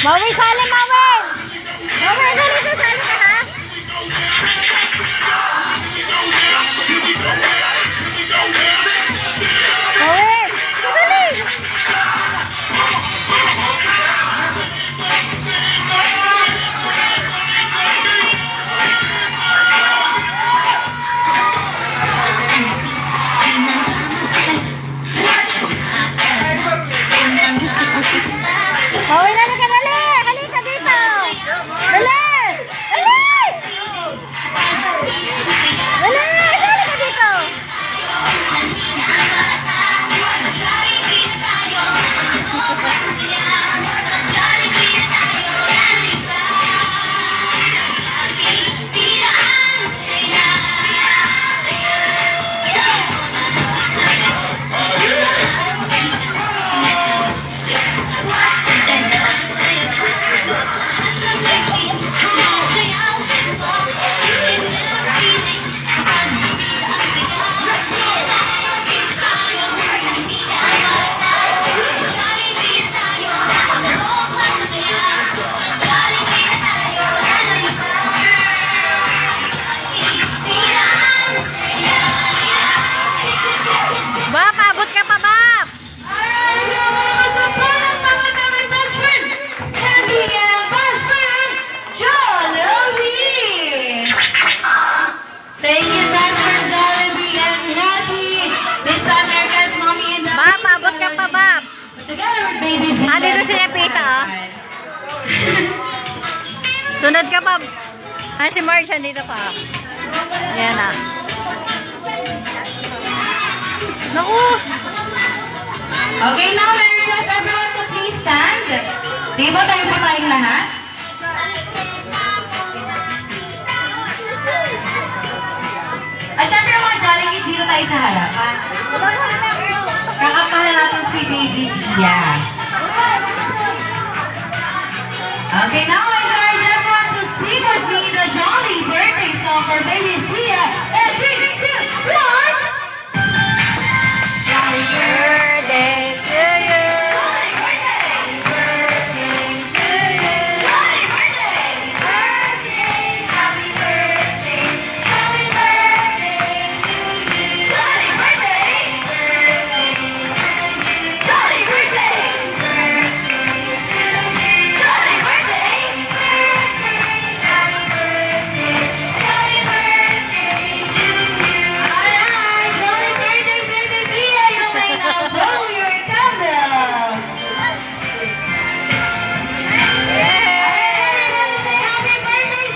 Maui, sali, Maui! Maui, dali ka, sali ka, ha? Maui, dali! Maui, dali ka, dali! Halika dito! Dali! Dali! Dali! Dali ka dito! Bap, abot ka pa, Bap! Thank you, best friend Jollibee and Happy. This America's mommy and daddy. Bap, abot ka pa, Bap! Together with baby Vita. Dito si Nepita, oh. Sunod ka pa. Si Mark, dito pa. Ayan, ah. Naku! Okay, now I request everyone to please stand. Sige po, tayo po tayong lahat. At syempre mga Jollies, dito tayo sa harapan. Kakapahan natin si Baby Pia. Okay, now I encourage everyone to sing with me the Jolly birthday song for Baby Pia. And 3, 2, 1. Jolly Birthday to you!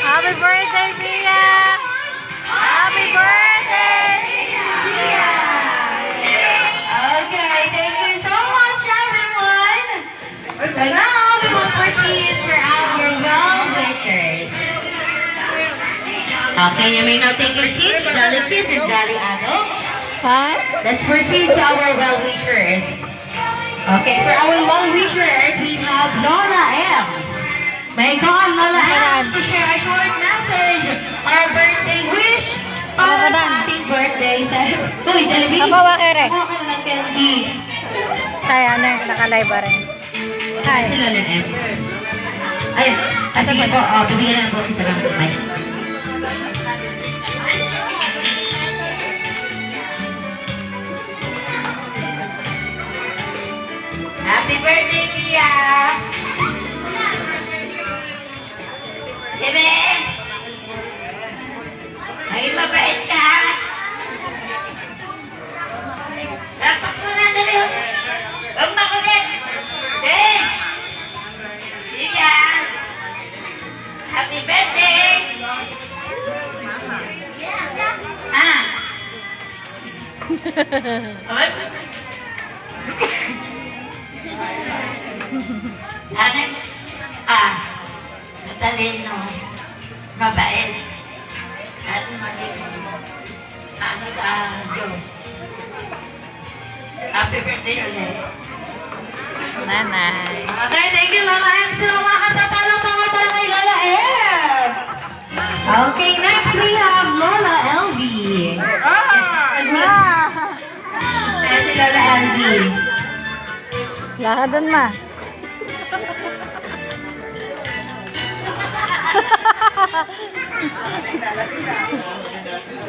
Happy birthday, Pia! Happy birthday! Okay, thank you so much, everyone. So now we will proceed for our well-wishers. Okay, you may now take your seats, Jolly Kids and Jolly Adults. Ha? Let's proceed to our well-wishers. Okay, for our well-wishers, we have Lola Ems. May go on, Lola Ems, to share a short message or a birthday wish para sa ating birthday. Uy, Dalabi! Kapawa ka rin. Kapawa ka ng candy. Tayo, nakalive ba rin? Hi. Si Lola Ems. Ayun. Sige po, bibigyan na po kita ng mic. Happy birthday, Pia! Bebe! Maging mabait ka! Rapak mo na dali! Huwag makulit! Eh! Pia! Happy birthday! Ah! Ano? Matalino, mabait, at malino. Ano ka, Diyos? Happy birthday ulit. Nanay. Okay, thank you, Lola Ems. So, mga kasapalang mga para kay Lola Ems. Okay, next we have Lola Elvie. Ayan si Lola Elvie. Lakad dun, ma.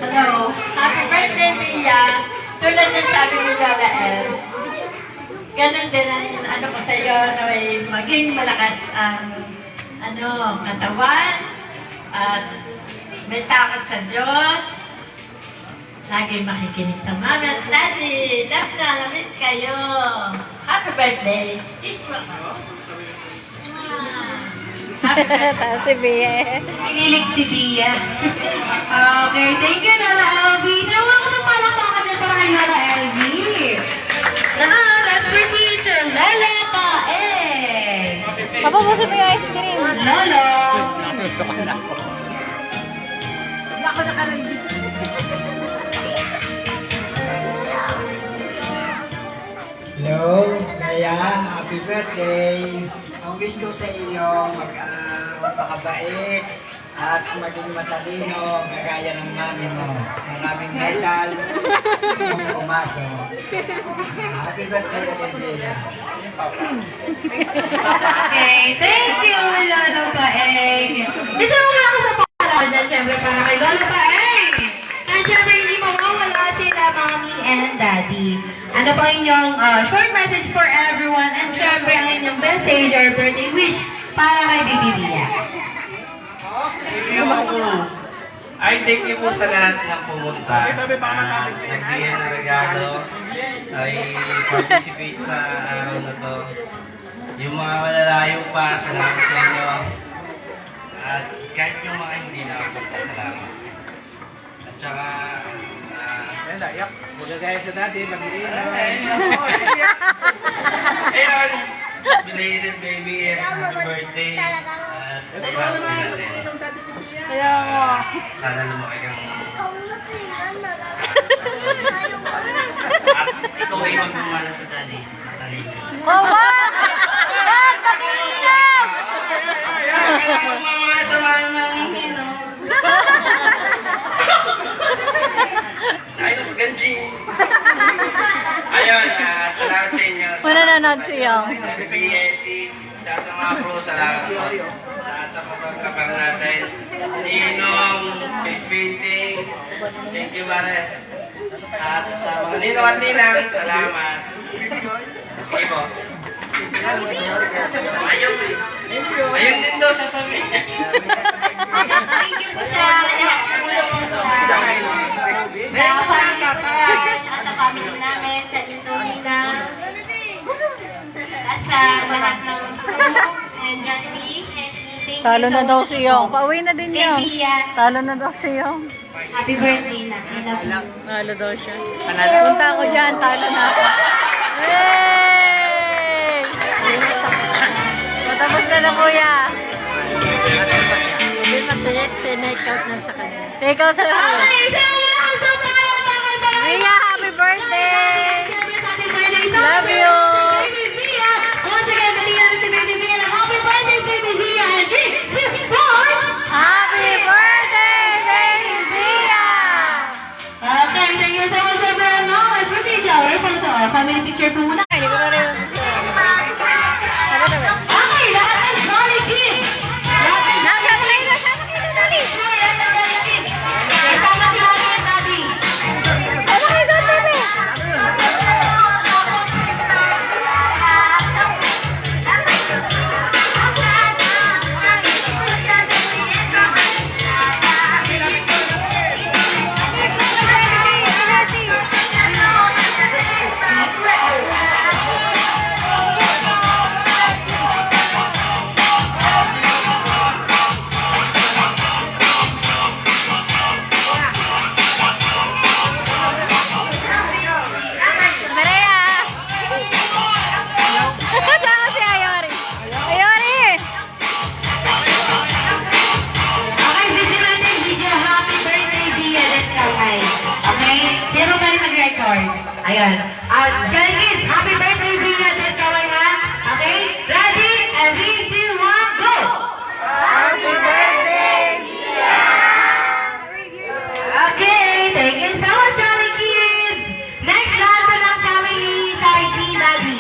Hello. Happy birthday, Mia. Tulad ng sabi ni Lola Els, ganun din ang ano ko sa iyo na may maging malakas ang katawan at may takot sa Diyos. Lagi makikinig sa mama at daddy. Love na lamit kayo. Happy birthday. Isma. Happy birthday. Tapos si Bia. Pinilig si Bia. Okay, thank you, Lola Elvie. So, mga kapalakpakan na para kay Lola Elvie. Now, let's proceed to Lele Paeng. Papabusin mo yung ice cream. Lolo. Hello, Kaya, happy birthday. Ang wish ko sa iyo, magpakabait at maging matalino, kagaya ng mami mo. Maraming medal, kung pumasok. Happy birthday, Olivia. Okay, thank you, Lolo Paeng. Isa mo nga ako sa pangalaman na syempre para kay Lolo Paeng. At syempre hindi mawawala sila mommy and daddy. Ano po inyong short message for everyone and syempre ang inyong message or birthday wish para kay Baby Bia. Ay, thank you po sa lahat ng pumunta. Nagbigay ng regalo. Ay, participate sa araw na to. Yung mga malalayo pa, salamat sa inyo. At kahit yung mga hindi nakapunta, salamat. At saka, Magagaya sa dati, ayun, belated baby, happy birthday. At advance din natin. Kaya mo. Sana lumaki kang at ikaw ay magmamala sa daddy. Matalino. Mama! Dad, pakinig ka! Kaya magmamala sa mami, no? Ay, ganji. Ayun, salamat sa inyo. Mananonood siya. Sa PNT, sa mga pro, salamat po. Sa pagkakapang natin. Ninong, face painting. Thank you, Mare. At sa mga ninong at ninang, salamat. Okay po. Ayun din daw sasabihin. Thank you po sa family ko at sa family namin, sa Indomina, at sa lahat ng and Johnny. Thank you Talo na so daw much si Yong. po. Pauwi na din Kay Yong. Bia. Talo na daw si Yong. Happy birthday na. I love you. Talo daw siya. Punta ako dyan. Talo na ako. Yay! Matapos na na kuya. Hindi na-take out na sa kanya. Take out sa kanya. Okay, so mga kasabayan, mga kasabayan. Ria, happy birthday! Happy birthday! Love you! Baby Bia! Once again, dali natin si Baby Bia na happy birthday, Baby Bia! And 3, 2, 1! Happy birthday, baby Bia! Okay, thank you so much everyone. Now, let's proceed to our photo. Family picture po muna. Hindi ko na rin Okay, lahat ng Jolly Kids! Lahat ng Nakaplay na sa akin, dali! lahat ng Jolly Kids! Kasama si Mami and Daddy. Ano kayo doon, baby? Maria! Saan si Ayori? Ayori! Okay, video natin, video. Happy birthday, Bia. Let's go, guys. Okay? Zero pa rin mag-record. Ayun. Jolly Kids, happy birthday, Bia. Let's go, ha? Okay? Ready? And 3, 2, 1, go! Happy birthday! Okay, thank you so much, Jolly Kids. Next, lahat po ng family sa IT Daddy.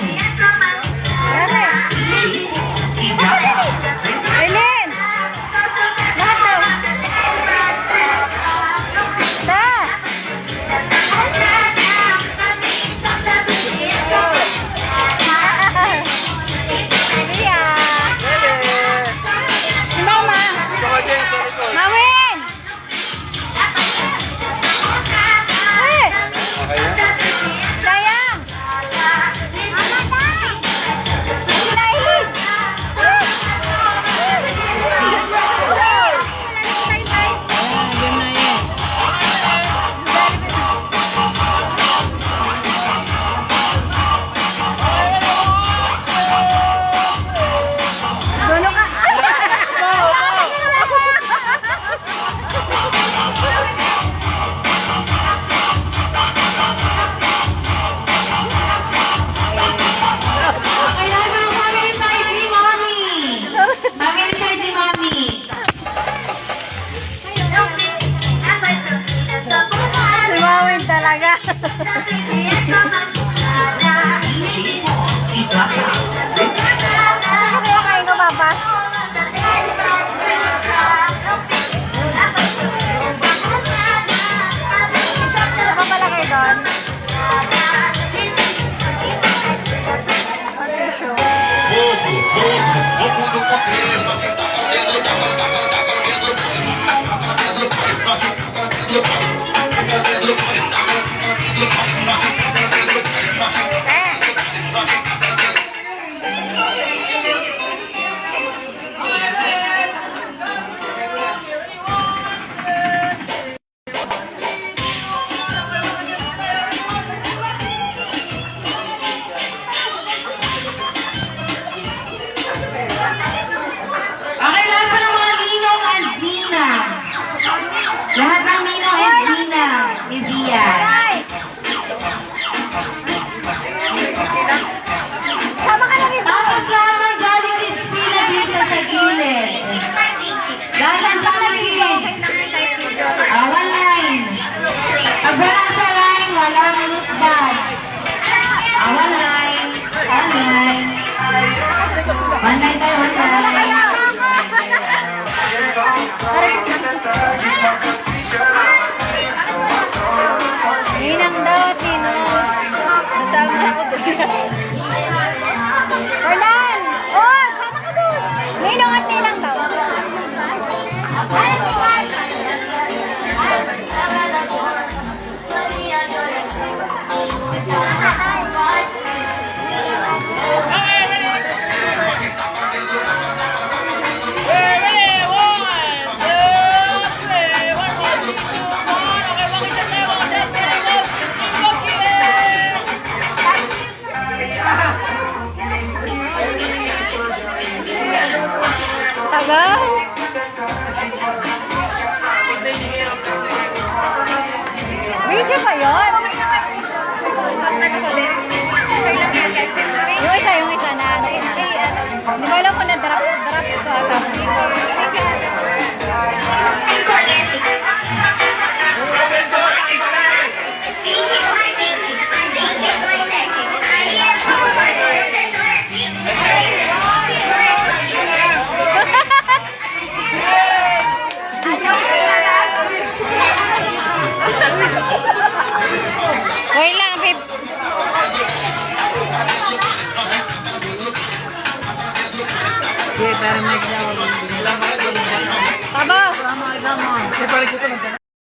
Eileen! Lahat daw. Okay, lahat pa ng mga ninong and nina. Lahat ng ninong and nina ni Vian. Sama ka na rin. Tapos lahat ng galing kids pila dito sa gilid. Lahat ng galing kids. One line. Pag wala sa line, walang loot bags. One line. One line. One line tayo, one line. Ninang daw, Ninong. Nasama ako doon. Fernan! Oh, sama ka doon. Ninong at Ninang daw. Tagal. Video ba yun? Yung isa na ano. Hindi ko alam kung na-drop ko ata. Wait lang, babe. Tabo!